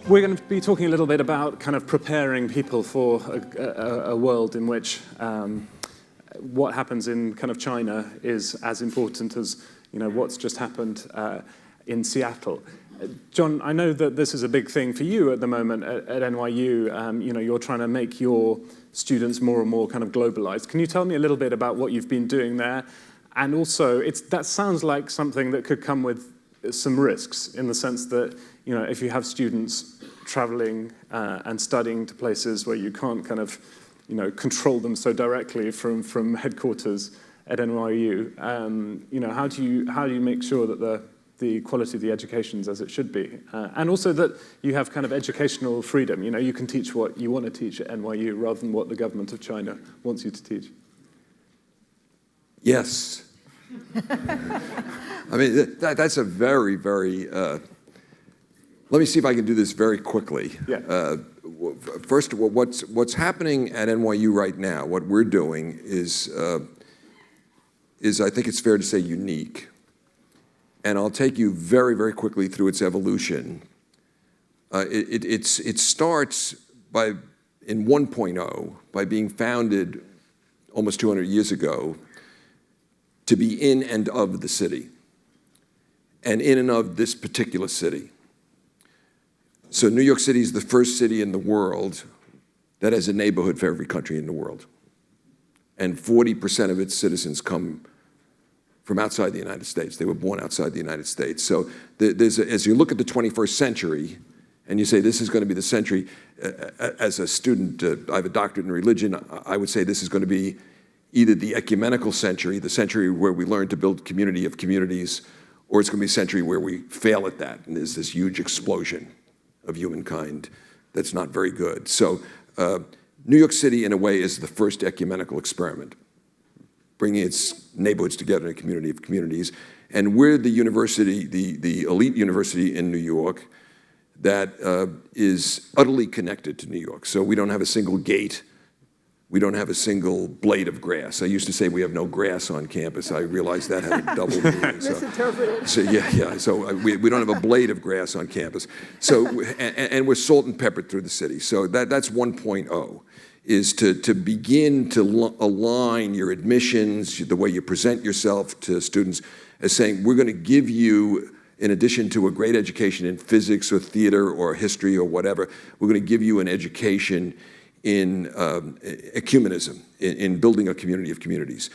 We're going to be talking a little bit about kind of preparing people for a world in which what happens in kind of China is as important as what's just happened in Seattle. John, I know that this is a big thing for you at the moment at NYU. You're trying to make your students more and more kind of globalized. Can you tell me a little bit about what you've been doing there? And also, that sounds like something that could come with some risks, in the sense that if you have students traveling and studying to places where you can't kind of control them so directly from headquarters at NYU, how do you make sure that the quality of the education is as it should be, and also that you have kind of educational freedom? You can teach what you want to teach at NYU rather than what the government of China wants you to teach. Yes. I mean, that's a very, very, let me see if I can do this very quickly. Yeah. First of all, what's happening at NYU right now, what we're doing is I think it's fair to say unique. And I'll take you very, very quickly through its evolution. It starts in 1.0 by being founded almost 200 years ago to be in and of the city, and in and of this particular city. So New York City is the first city in the world that has a neighborhood for every country in the world. And 40% of its citizens come from outside the United States. They were born outside the United States. So as you look at the 21st century, and you say this is going to be the century, as a student, I have a doctorate in religion, I would say this is going to be either the ecumenical century, the century where we learn to build community of communities, or it's going to be a century where we fail at that, and there's this huge explosion of humankind that's not very good. So New York City, in a way, is the first ecumenical experiment, bringing its neighborhoods together in a community of communities. And we're the university, the elite university in New York that is utterly connected to New York. So we don't have a single gate. We don't have a single blade of grass. I used to say we have no grass on campus. I realized that had a double meaning. Misinterpreted. So yeah. So we don't have a blade of grass on campus. So and we're salt and peppered through the city. So that's 1.0, is to begin to align your admissions, the way you present yourself to students, as saying we're going to give you, in addition to a great education in physics or theater or history or whatever, we're going to give you an education in ecumenism, in building a community of communities.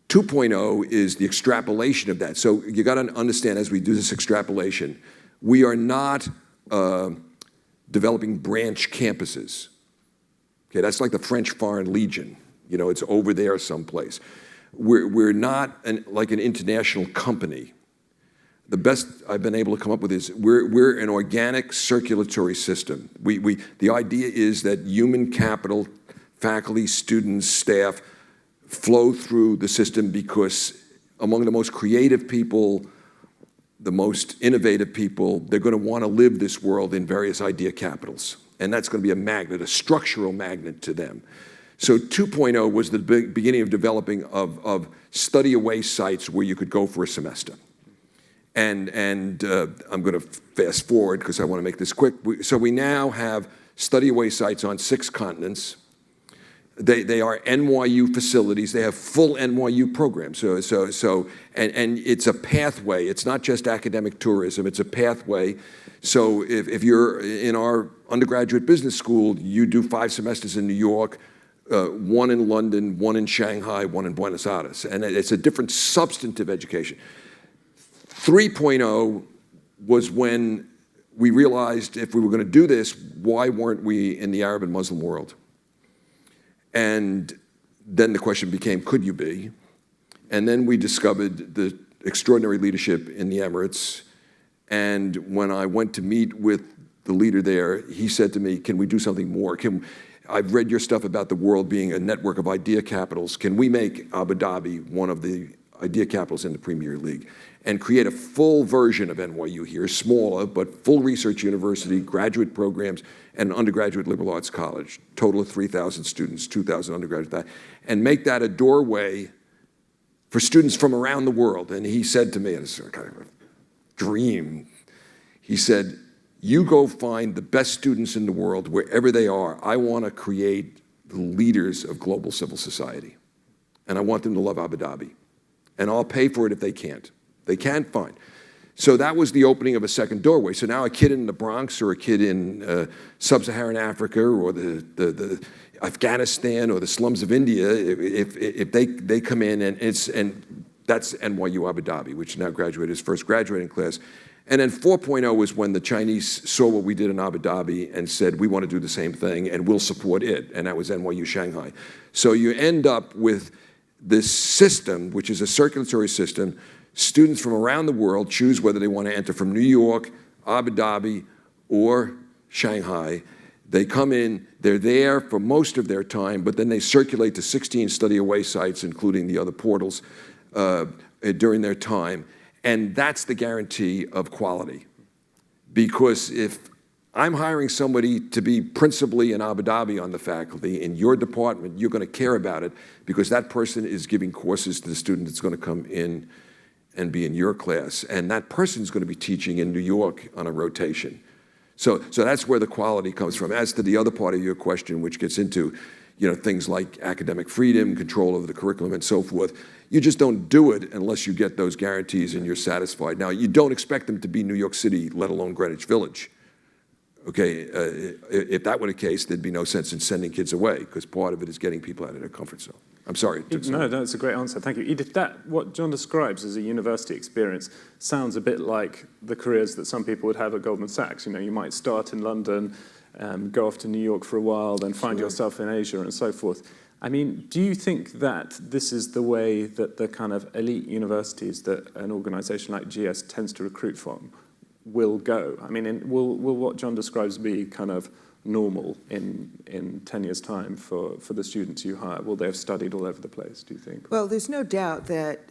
2.0 is the extrapolation of that. So you got to understand, as we do this extrapolation, we are not developing branch campuses. Okay, that's like the French Foreign Legion. It's over there someplace. We're not like an international company. The best I've been able to come up with is we're an organic circulatory system. The idea is that human capital, faculty, students, staff, flow through the system because among the most creative people, the most innovative people, they're going to want to live this world in various idea capitals. And that's going to be a magnet, a structural magnet to them. So 2.0 was the beginning of developing of study away sites where you could go for a semester. And I'm going to fast forward because I want to make this quick. So we now have study away sites on 6 continents. They are NYU facilities. They have full NYU programs. And it's a pathway. It's not just academic tourism. It's a pathway. So if you're in our undergraduate business school, you do 5 semesters in New York, 1 in London, 1 in Shanghai, 1 in Buenos Aires. And it's a different substantive education. 3.0 was when we realized if we were going to do this, why weren't we in the Arab and Muslim world? And then the question became, could you be? And then we discovered the extraordinary leadership in the Emirates. And when I went to meet with the leader there, he said to me, can we do something more? I've read your stuff about the world being a network of idea capitals. Can we make Abu Dhabi one of the idea capitals in the Premier League and create a full version of NYU here, smaller, but full research university, graduate programs, and an undergraduate liberal arts college, total of 3,000 students, 2,000 undergraduates, and make that a doorway for students from around the world. And he said to me, and it's kind of a dream, he said, You go find the best students in the world wherever they are. I want to create the leaders of global civil society. And I want them to love Abu Dhabi. And I'll pay for it if they can't. They can't, fine. So that was the opening of a second doorway. So now a kid in the Bronx or a kid in sub-Saharan Africa or the Afghanistan or the slums of India, if they come in and that's NYU Abu Dhabi, which now graduated his first graduating class. And then 4.0 was when the Chinese saw what we did in Abu Dhabi and said, we want to do the same thing and we'll support it. And that was NYU Shanghai. So you end up with this system, which is a circulatory system. Students from around the world choose whether they want to enter from New York, Abu Dhabi, or Shanghai. They come in, they're there for most of their time, but then they circulate to 16 study away sites, including the other portals, during their time. And that's the guarantee of quality. Because if I'm hiring somebody to be principally in Abu Dhabi on the faculty, in your department, you're going to care about it because that person is giving courses to the student that's going to come in and be in your class. And that person's going to be teaching in New York on a rotation. So that's where the quality comes from. As to the other part of your question, which gets into things like academic freedom, control over the curriculum, and so forth, you just don't do it unless you get those guarantees and you're satisfied. Now, you don't expect them to be New York City, let alone Greenwich Village. Okay, if that were the case, there'd be no sense in sending kids away because part of it is getting people out of their comfort zone. I'm sorry. No, it's a great answer. Thank you. Edith, what John describes as a university experience sounds a bit like the careers that some people would have at Goldman Sachs. You might start in London, go off to New York for a while, then find yourself in Asia and so forth. I mean, do you think that this is the way that the kind of elite universities that an organization like GS tends to recruit from will go? I mean, will what John describes be kind of normal in 10 years' time for the students you hire? Will they have studied all over the place, do you think? Well, there's no doubt that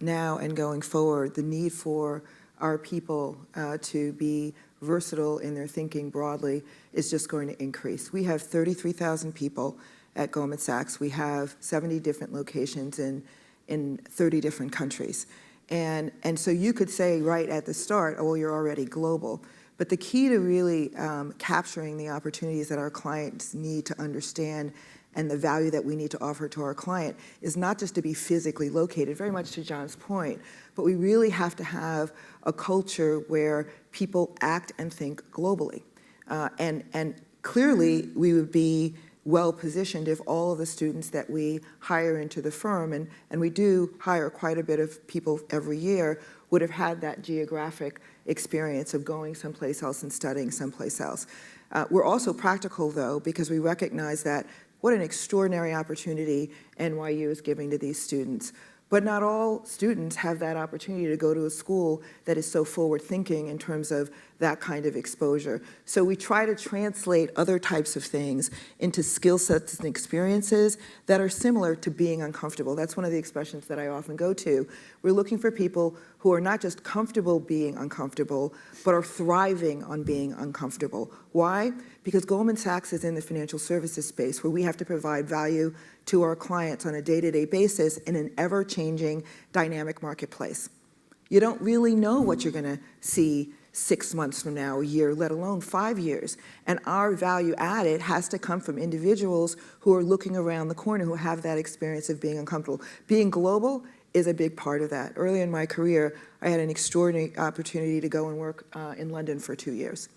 now and going forward, the need for our people to be versatile in their thinking broadly is just going to increase. We have 33,000 people at Goldman Sachs. We have 70 different locations in 30 different countries. And so you could say right at the start, oh, well, you're already global. But the key to really capturing the opportunities that our clients need to understand and the value that we need to offer to our client is not just to be physically located, very much to John's point, but we really have to have a culture where people act and think globally. And clearly, we would be well-positioned if all of the students that we hire into the firm, and we do hire quite a bit of people every year, would have had that geographic experience of going someplace else and studying someplace else. We're also practical, though, because we recognize that what an extraordinary opportunity NYU is giving to these students. But not all students have that opportunity to go to a school that is so forward-thinking in terms of that kind of exposure. So we try to translate other types of things into skill sets and experiences that are similar to being uncomfortable. That's one of the expressions that I often go to. We're looking for people who are not just comfortable being uncomfortable, but are thriving on being uncomfortable. Why? Because Goldman Sachs is in the financial services space where we have to provide value to our clients on a day-to-day basis in an ever-changing dynamic marketplace. You don't really know what you're going to see 6 months from now, a year, let alone 5 years. And our value added has to come from individuals who are looking around the corner, who have that experience of being uncomfortable. Being global is a big part of that. Early in my career, I had an extraordinary opportunity to go and work in London for 2 years.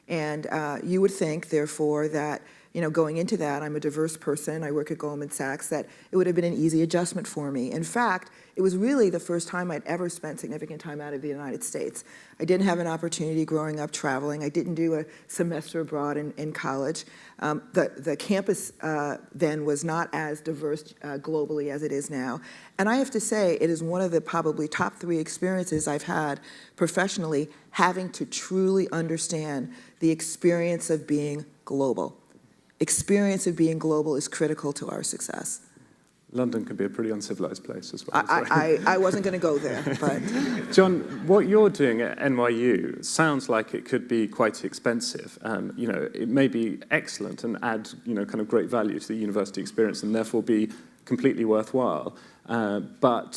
And you would think, therefore, that going into that, I'm a diverse person, I work at Goldman Sachs, that it would have been an easy adjustment for me. In fact, it was really the first time I'd ever spent significant time out of the United States. I didn't have an opportunity growing up traveling. I didn't do a semester abroad in college. The campus then was not as diverse globally as it is now. And I have to say, it is one of the probably top 3 experiences I've had professionally, having to truly understand the experience of being global. Experience of being global is critical to our success. London can be a pretty uncivilized place as well. I wasn't going to go there, but... John, what you're doing at NYU sounds like it could be quite expensive. It may be excellent and add, kind of great value to the university experience and therefore be completely worthwhile. But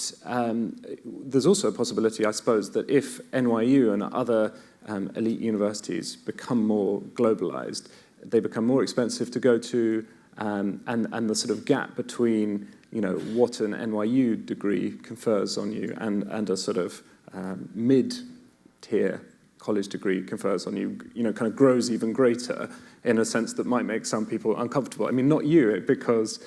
there's also a possibility, I suppose, that if NYU and other elite universities become more globalized, they become more expensive to go to, and the sort of gap between what an NYU degree confers on you and a sort of mid-tier college degree confers on you, kind of grows even greater in a sense that might make some people uncomfortable. I mean, not you, because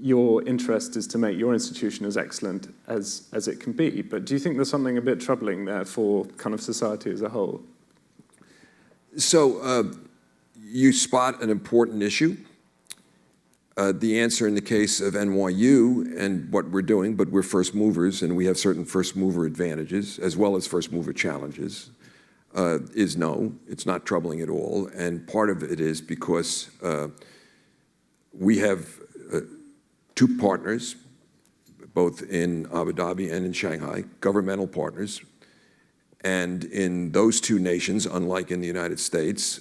your interest is to make your institution as excellent as it can be. But do you think there's something a bit troubling there for kind of society as a whole? So you spot an important issue. The answer in the case of NYU and what we're doing, but we're first movers and we have certain first mover advantages as well as first mover challenges, is no, it's not troubling at all. And part of it is because we have two partners, both in Abu Dhabi and in Shanghai, governmental partners. And in those two nations, unlike in the United States,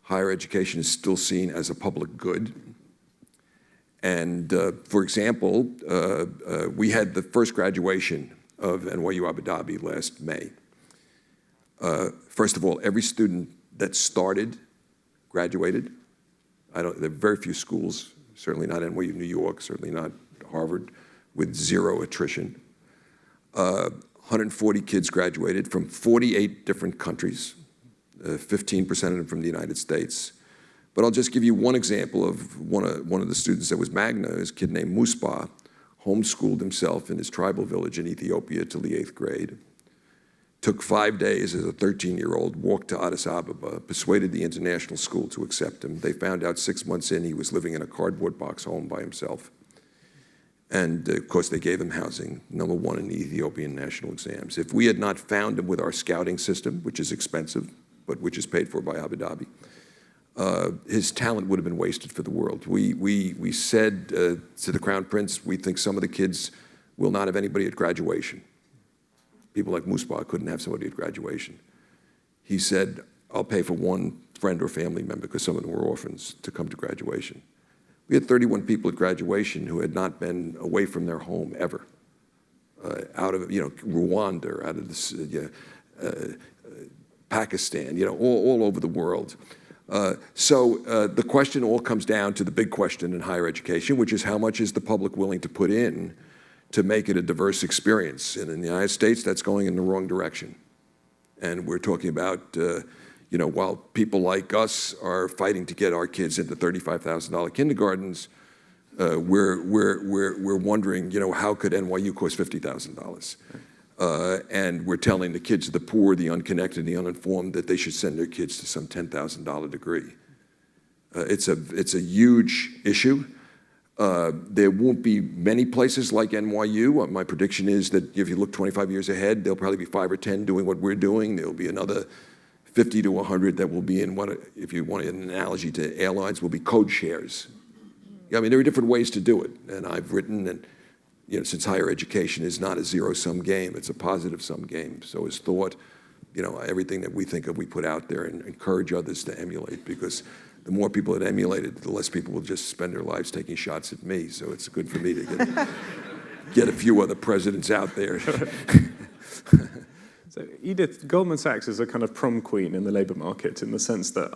higher education is still seen as a public good. And for example, we had the first graduation of NYU Abu Dhabi last May. First of all, every student that started graduated. There are very few schools, certainly not NYU New York, certainly not Harvard, with zero attrition. 140 kids graduated from 48 different countries, 15% of them from the United States. But I'll just give you one example of one of the students that was Magna, is a kid named Muspa, homeschooled himself in his tribal village in Ethiopia till the 8th grade. Took 5 days as a 13-year-old, walked to Addis Ababa, persuaded the international school to accept him. They found out 6 months in he was living in a cardboard box home by himself. And of course, they gave him housing, #1 in the Ethiopian national exams. If we had not found him with our scouting system, which is expensive, but which is paid for by Abu Dhabi, his talent would have been wasted for the world. We said to the Crown Prince, we think some of the kids will not have anybody at graduation. People like Muspa couldn't have somebody at graduation. He said, I'll pay for one friend or family member, because some of them were orphans, to come to graduation. We had 31 people at graduation who had not been away from their home ever, out of Rwanda, out of Pakistan, all over the world. So the question all comes down to the big question in higher education, which is how much is the public willing to put in to make it a diverse experience? And in the United States, that's going in the wrong direction. And we're talking about, while people like us are fighting to get our kids into $35,000 kindergartens, we're wondering, how could NYU cost $50,000? And we're telling the kids of the poor, the unconnected, the uninformed, that they should send their kids to some $10,000 degree. It's a huge issue. There won't be many places like NYU. My prediction is that if you look 25 years ahead, there'll probably be 5 or 10 doing what we're doing. There'll be another 50 to 100 that will be in what, if you want an analogy to airlines, will be code shares. I mean, there are different ways to do it. And I've written, and since higher education is not a zero-sum game, it's a positive-sum game. So is thought, everything that we think of, we put out there and encourage others to emulate, because the more people that emulate it, the less people will just spend their lives taking shots at me. So it's good for me to get a few other presidents out there. So Edith, Goldman Sachs is a kind of prom queen in the labor market, in the sense that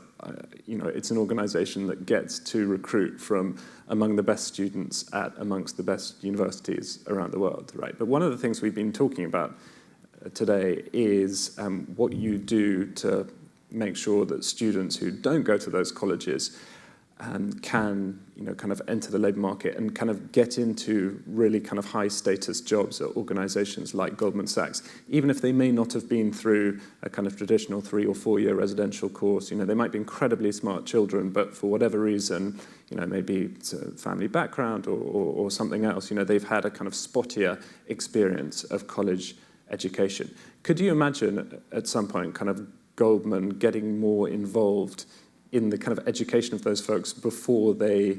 it's an organization that gets to recruit from among the best students at amongst the best universities around the world, right? But one of the things we've been talking about today is what you do to make sure that students who don't go to those colleges can, kind of enter the labor market and kind of get into really kind of high status jobs at organizations like Goldman Sachs, even if they may not have been through a kind of traditional 3 or 4 year residential course. They might be incredibly smart children, but for whatever reason, maybe it's a family background or something else, they've had a kind of spottier experience of college education. Could you imagine at some point kind of Goldman getting more involved in the kind of education of those folks before they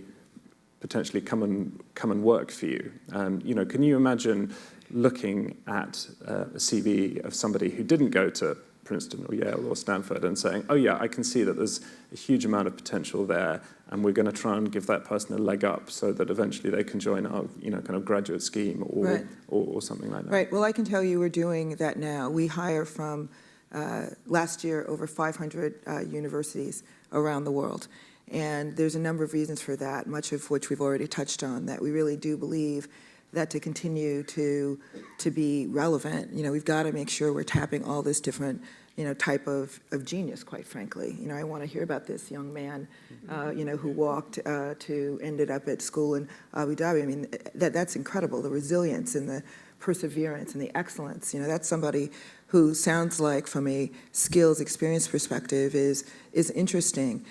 potentially come and work for you? Can you imagine looking at a CV of somebody who didn't go to Princeton or Yale or Stanford and saying, oh yeah, I can see that there's a huge amount of potential there, and we're going to try and give that person a leg up so that eventually they can join our, kind of graduate scheme or, Right. or something like that. Right. Well, I can tell you we're doing that now. We hire from last year over 500 universities around the world. And there's a number of reasons for that, much of which we've already touched on, that we really do believe that to continue to be relevant, we've got to make sure we're tapping all this different, type of genius, quite frankly. I want to hear about this young man, who walked ended up at school in Abu Dhabi. I mean, that's incredible, the resilience and the perseverance and the excellence. That's somebody who sounds like, from a skills experience perspective, is interesting.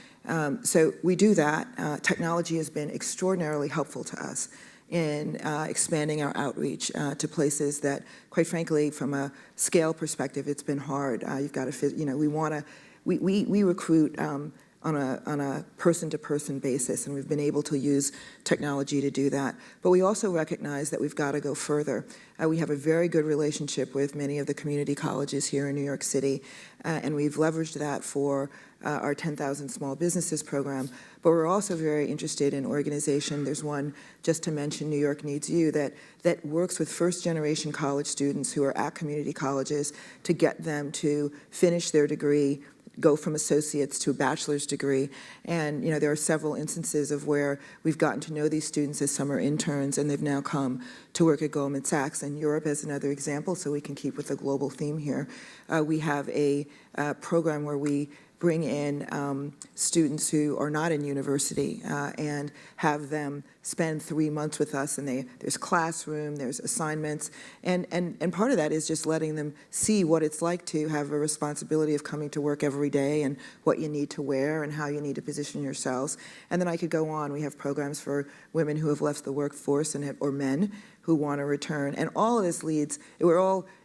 So we do that. Technology has been extraordinarily helpful to us in expanding our outreach to places that, quite frankly, from a scale perspective, it's been hard. You've got to, we recruit on a person-to-person basis, and we've been able to use technology to do that. But we also recognize that we've got to go further. We have a very good relationship with many of the community colleges here in New York City, and we've leveraged that for our 10,000 Small Businesses program. But we're also very interested in organization. There's one, just to mention, New York Needs You, that works with first-generation college students who are at community colleges to get them to finish their degree, go from associates to a bachelor's degree. And there are several instances of where we've gotten to know these students as summer interns, and they've now come to work at Goldman Sachs. And Europe is another example, so we can keep with the global theme here. We have a program where we bring in students who are not in university and have them spend 3 months with us, and there's classroom, there's assignments, and part of that is just letting them see what it's like to have a responsibility of coming to work every day and what you need to wear and how you need to position yourselves. And then I could go on. We have programs for women who have left the workforce or men who want to return. And all of this leads,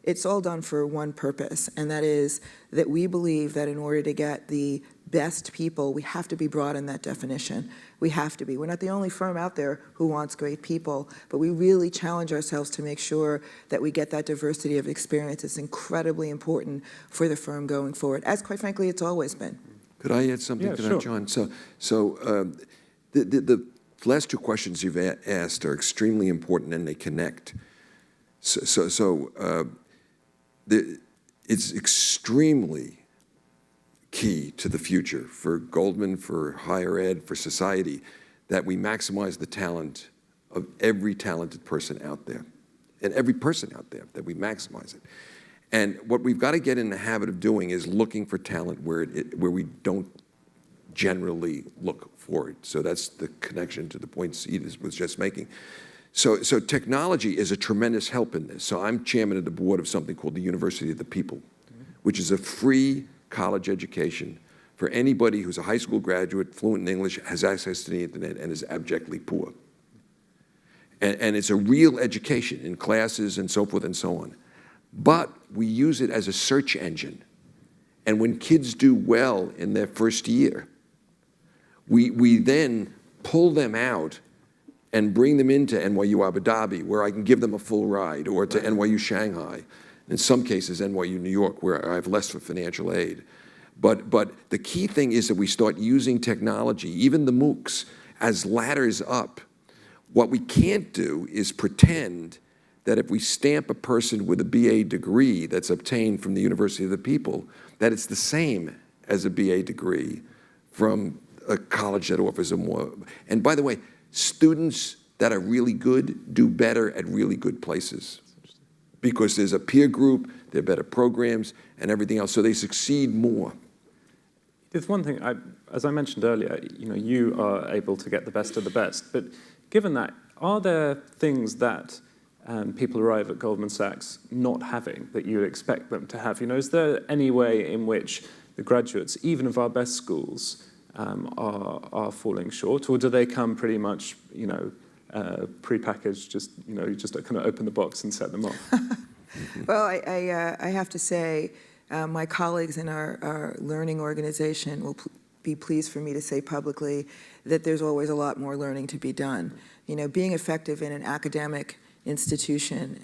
it's all done for one purpose, and that is that we believe that in order to get the best people, we have to be broad in that definition. We have to be. We're not the only firm out there who wants great people, but we really challenge ourselves to make sure that we get that diversity of experience. It's incredibly important for the firm going forward, as quite frankly it's always been. Could I add something to that, sure. John? So the last two questions you've asked are extremely important, and they connect. It's extremely key to the future for Goldman, for higher ed, for society, that we maximize the talent of every talented person out there, and every person out there, that we maximize it. And what we've got to get in the habit of doing is looking for talent where we don't generally look for it. So that's the connection to the points Edith was just making. So technology is a tremendous help in this. So I'm chairman of the board of something called the University of the People, which is a free college education for anybody who's a high school graduate, fluent in English, has access to the internet, and is abjectly poor. And it's a real education in classes and so forth and so on. But we use it as a search engine. And when kids do well in their first year, we then pull them out and bring them into NYU Abu Dhabi, where I can give them a full ride, or to NYU Shanghai, in some cases NYU New York, where I have less for financial aid. But the key thing is that we start using technology, even the MOOCs, as ladders up. What we can't do is pretend that if we stamp a person with a BA degree that's obtained from the University of the People, that it's the same as a BA degree from a college that offers a more. And by the way, students that are really good do better at really good places, because there's a peer group, there are better programs, and everything else, so they succeed more. There's one thing, as I mentioned earlier, you are able to get the best of the best, but given that, are there things that people arrive at Goldman Sachs not having that you would expect them to have? Is there any way in which the graduates, even of our best schools, are falling short, or do they come pretty much, prepackaged? Just you just kind of open the box and set them off. Well, I have to say, my colleagues in our learning organization will be pleased for me to say publicly that there's always a lot more learning to be done. Being effective in an academic institution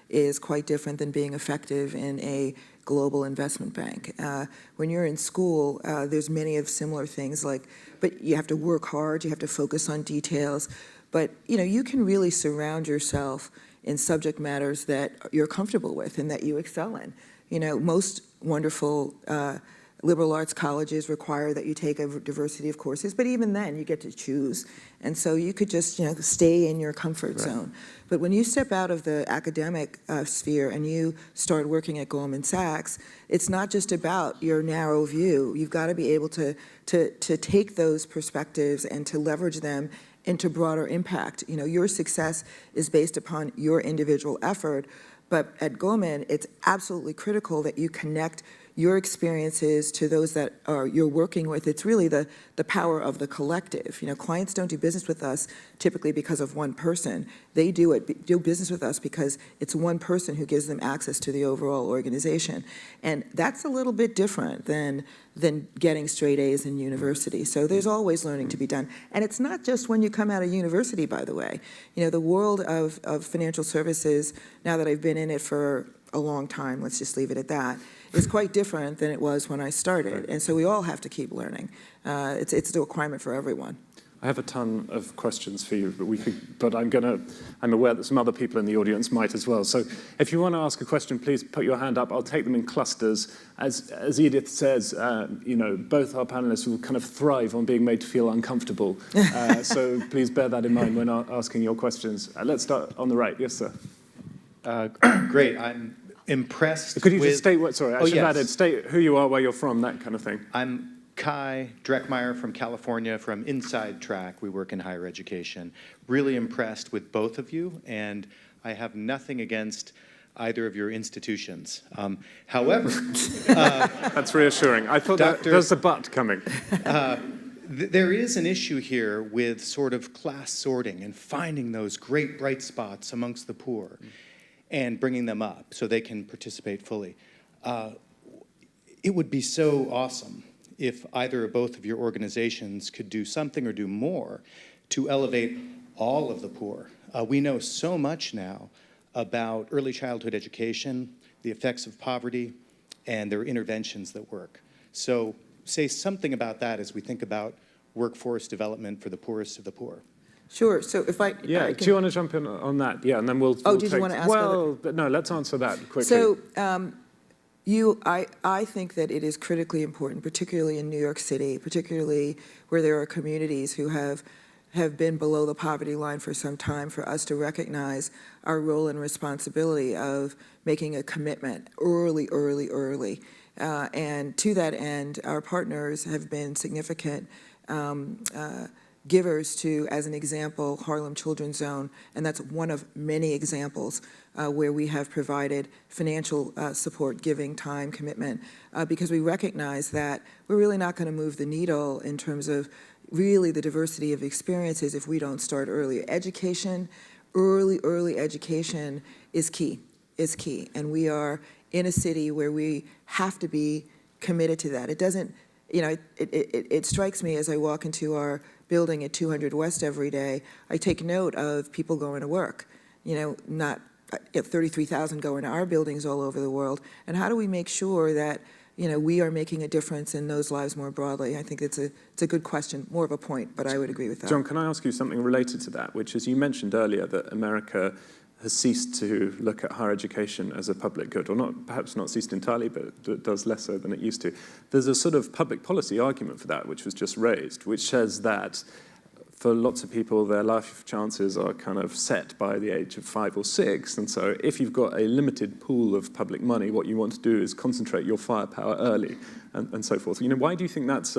is quite different than being effective in a global investment bank. When you're in school, there's many of similar things but you have to work hard, you have to focus on details, but you can really surround yourself in subject matters that you're comfortable with and that you excel in. Most wonderful liberal arts colleges require that you take a diversity of courses, but even then you get to choose. And so you could just stay in your comfort zone. But when you step out of the academic sphere and you start working at Goldman Sachs, it's not just about your narrow view. You've got to be able to take those perspectives and to leverage them into broader impact. Your success is based upon your individual effort, but at Goldman, it's absolutely critical that you connect your experiences to those that you're working with. It's really the power of the collective. Clients don't do business with us typically because of one person. They do business with us because it's one person who gives them access to the overall organization. And that's a little bit different than getting straight A's in university. So there's always learning to be done. And it's not just when you come out of university, by the way. The world of financial services, now that I've been in it for a long time, let's just leave it at that, is quite different than it was when I started. And so we all have to keep learning. It's the requirement for everyone. I have a ton of questions for you, but I'm aware that some other people in the audience might as well. So if you want to ask a question, please put your hand up. I'll take them in clusters. As Edith says, both our panelists will kind of thrive on being made to feel uncomfortable. So please bear that in mind when asking your questions. Let's start on the right. Yes, sir. Great. I'm impressed. Could you just state what? Sorry, I should have added. State who you are, where you're from, that kind of thing. I'm Kai Dreckmeyer from California, from Inside Track. We work in higher education. Really impressed with both of you, and I have nothing against either of your institutions. However, that's reassuring. I thought there's a but coming. There is an issue here with sort of class sorting and finding those great bright spots amongst the poor and bringing them up so they can participate fully. It would be so awesome if either or both of your organizations could do something or do more to elevate all of the poor. We know so much now about early childhood education, the effects of poverty, and there are interventions that work. So say something about that as we think about workforce development for the poorest of the poor. Sure. So if I do you want to jump in on that? Yeah, and then we'll. Did you want to ask? But no. Let's answer that quickly. So I think that it is critically important, particularly in New York City, particularly where there are communities who have been below the poverty line for some time, for us to recognize our role and responsibility of making a commitment early. And to that end, our partners have been significant givers to, as an example, Harlem Children's Zone, and that's one of many examples where we have provided financial support, giving, time, commitment, because we recognize that we're really not going to move the needle in terms of really the diversity of experiences if we don't start early. Education, early education is key, and we are in a city where we have to be committed to that. It doesn't, it strikes me as I walk into our building at 200 West every day, I take note of people going to work, not 33,000 going to our buildings all over the world. And how do we make sure that, we are making a difference in those lives more broadly? I think it's a good question, more of a point, but I would agree with that. John, can I ask you something related to that, which is you mentioned earlier that America has ceased to look at higher education as a public good, or perhaps not ceased entirely, but does less so than it used to. There's a sort of public policy argument for that, which was just raised, which says that for lots of people, their life chances are kind of set by the age of 5 or 6, and so if you've got a limited pool of public money, what you want to do is concentrate your firepower early, and so forth. Why do you think that's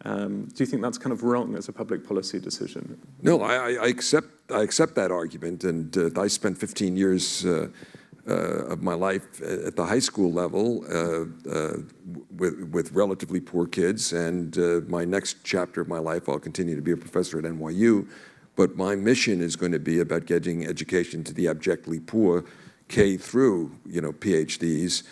do you think that's kind of wrong as a public policy decision? No, I accept that argument, and I spent 15 years of my life at the high school level with relatively poor kids, and my next chapter of my life, I'll continue to be a professor at NYU, but my mission is going to be about getting education to the abjectly poor, K through, PhDs.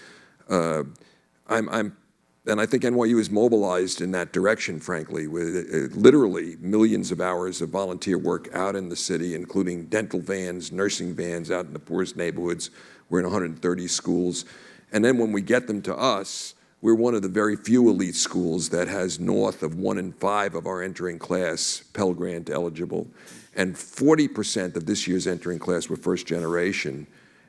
And I think NYU is mobilized in that direction, frankly, with literally millions of hours of volunteer work out in the city, including dental vans, nursing vans out in the poorest neighborhoods. We're in 130 schools. And then when we get them to us, we're one of the very few elite schools that has north of 1 in 5 of our entering class Pell Grant eligible. And 40% of this year's entering class were first generation.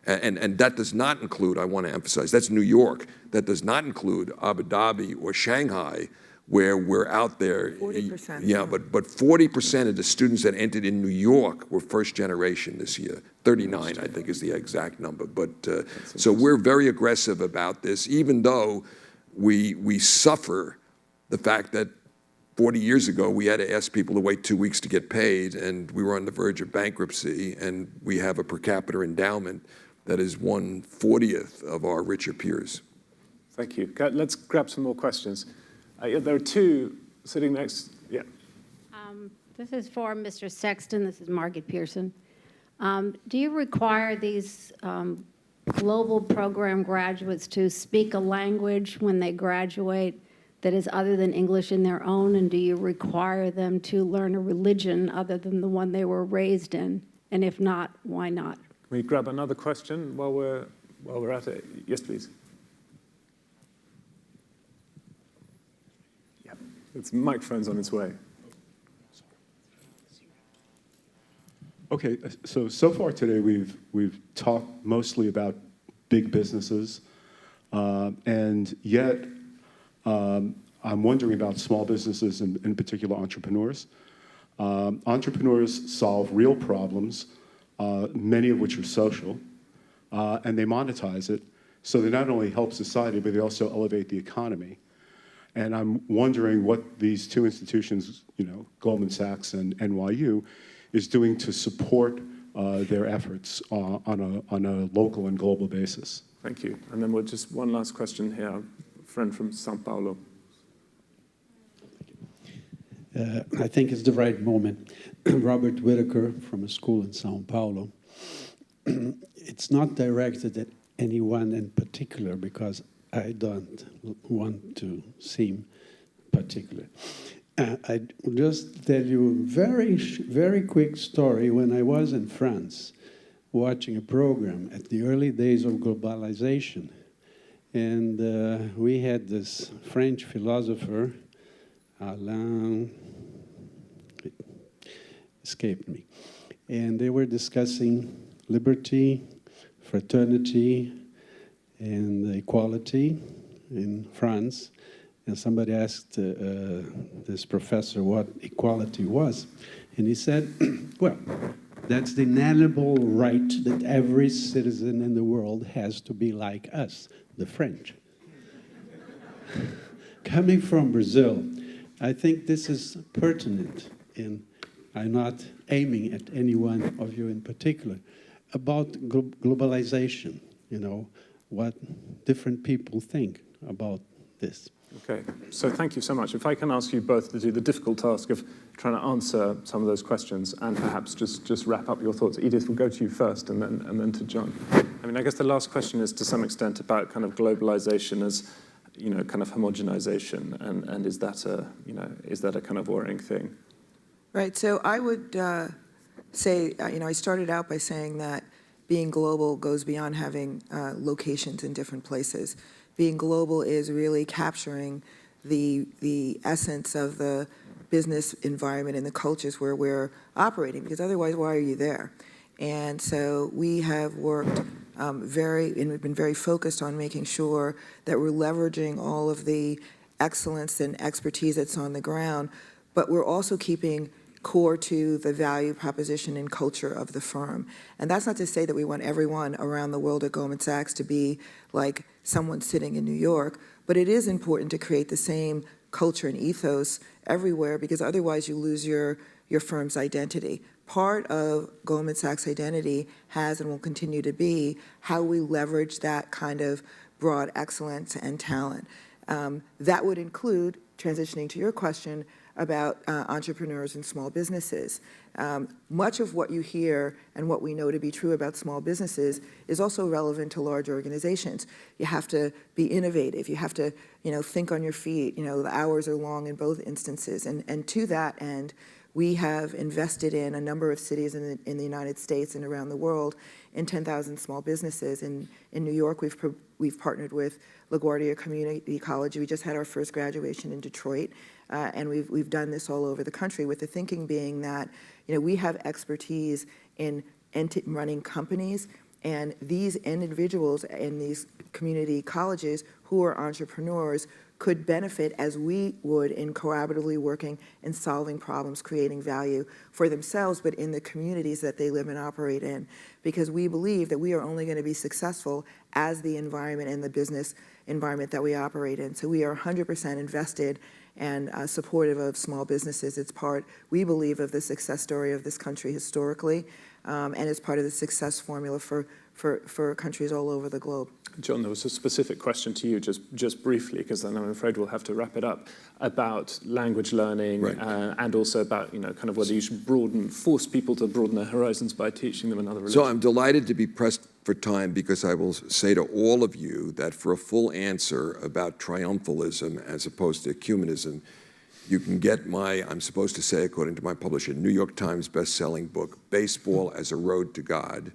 And that does not include, I want to emphasize, that's New York. That does not include Abu Dhabi or Shanghai, where we're out there. 40%. Yeah, but 40% of the students that entered in New York were first generation this year. 39, I think, is the exact number. But so we're very aggressive about this, even though we suffer the fact that 40 years ago, we had to ask people to wait 2 weeks to get paid, and we were on the verge of bankruptcy, and we have a per capita endowment that is 1/40th of our richer peers. Thank you. Let's grab some more questions. There are two sitting next. Yeah. This is for Mr. Sexton. This is Margaret Pearson. Do you require these global program graduates to speak a language when they graduate that is other than English in their own? And do you require them to learn a religion other than the one they were raised in? And if not, why not? Can we grab another question while we're at it? Yes, please. Yeah, it's microphone's on its way. Okay, so far today we've talked mostly about big businesses, and yet I'm wondering about small businesses and in particular entrepreneurs. Entrepreneurs solve real problems, many of which are social, and they monetize it. So they not only help society, but they also elevate the economy. And I'm wondering what these two institutions, Goldman Sachs and NYU, is doing to support their efforts on a local and global basis. Thank you. And then we'll just one last question here, a friend from São Paulo. I think it's the right moment. Robert Whitaker from a school in São Paulo. It's not directed at anyone in particular because I don't want to seem particular. I will just tell you a very quick story. When I was in France watching a program at the early days of globalization, and we had this French philosopher, Alain, it escaped me, and they were discussing liberty, fraternity, and equality in France. And somebody asked this professor what equality was. And he said, well, that's the inalienable right that every citizen in the world has to be like us, the French. Coming from Brazil, I think this is pertinent, and I'm not aiming at any one of you in particular, about globalization, what different people think about this. Okay, so thank you so much. If I can ask you both to do the difficult task of trying to answer some of those questions and perhaps just wrap up your thoughts. Edith, we'll go to you first and then to John. I mean, I guess the last question is to some extent about kind of globalization as, kind of homogenization, and is that a kind of worrying thing? Right, so I would say, I started out by saying that being global goes beyond having locations in different places. Being global is really capturing the essence of the business environment and the cultures where we're operating, because otherwise, why are you there? And so we have worked and we've been very focused on making sure that we're leveraging all of the excellence and expertise that's on the ground, but we're also keeping core to the value proposition and culture of the firm. And that's not to say that we want everyone around the world at Goldman Sachs to be like someone sitting in New York, but it is important to create the same culture and ethos everywhere, because otherwise you lose your firm's identity. Part of Goldman Sachs' identity has and will continue to be how we leverage that kind of broad excellence and talent. That would include, transitioning to your question, about entrepreneurs and small businesses. Much of what you hear and what we know to be true about small businesses is also relevant to large organizations. You have to be innovative. You have to, think on your feet. The hours are long in both instances. And to that end, we have invested in a number of cities in the United States and around the world in 10,000 small businesses. In New York, we've partnered with LaGuardia Community College. We just had our first graduation in Detroit, and we've done this all over the country, with the thinking being that we have expertise in running companies, and these individuals in these community colleges who are entrepreneurs could benefit as we would in collaboratively working and solving problems, creating value for themselves, but in the communities that they live and operate in. Because we believe that we are only going to be successful as the environment and the business environment that we operate in. So we are 100% invested and supportive of small businesses. It's part, we believe, of the success story of this country historically, and it's part of the success formula for countries all over the globe. John, there was a specific question to you, just briefly, because then I'm afraid we'll have to wrap it up, about language learning, right. And also about, kind of whether you should force people to broaden their horizons by teaching them another religion. So I'm delighted to be pressed for time, because I will say to all of you that for a full answer about triumphalism as opposed to ecumenism, you can get my, I'm supposed to say, according to my publisher, New York Times best-selling book, Baseball as a Road to God.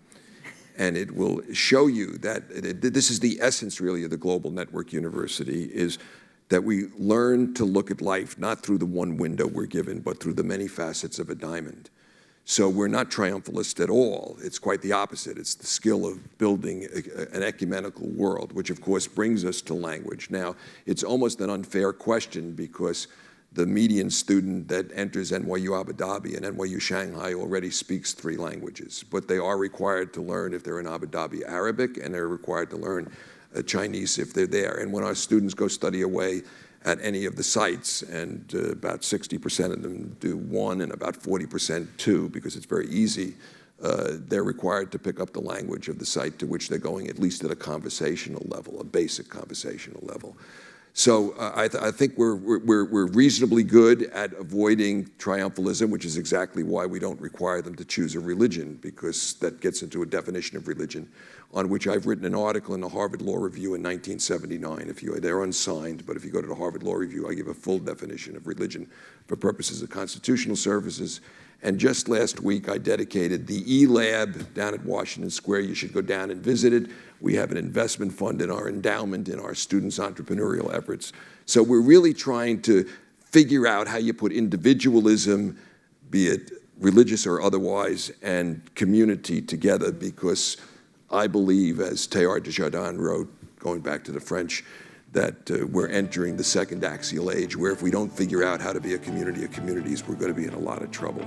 And it will show you that this is the essence, really, of the Global Network University, is that we learn to look at life not through the one window we're given, but through the many facets of a diamond. So we're not triumphalist at all. It's quite the opposite. It's the skill of building an ecumenical world, which, of course, brings us to language. Now, it's almost an unfair question, because the median student that enters NYU Abu Dhabi and NYU Shanghai already speaks 3 languages, but they are required to learn, if they're in Abu Dhabi, Arabic, and they're required to learn Chinese if they're there. And when our students go study away at any of the sites, and about 60% of them do 1 and about 40% 2, because it's very easy, they're required to pick up the language of the site to which they're going, at least at a conversational level, a basic conversational level. So I think we're reasonably good at avoiding triumphalism, which is exactly why we don't require them to choose a religion, because that gets into a definition of religion, on which I've written an article in the Harvard Law Review in 1979. They're unsigned, but if you go to the Harvard Law Review, I give a full definition of religion for purposes of constitutional services. And just last week, I dedicated the E-Lab down at Washington Square. You should go down and visit it. We have an investment fund in our endowment in our students' entrepreneurial efforts. So we're really trying to figure out how you put individualism, be it religious or otherwise, and community together, because I believe, as Teilhard de Chardin wrote, going back to the French, that we're entering the second axial age, where if we don't figure out how to be a community of communities, we're going to be in a lot of trouble.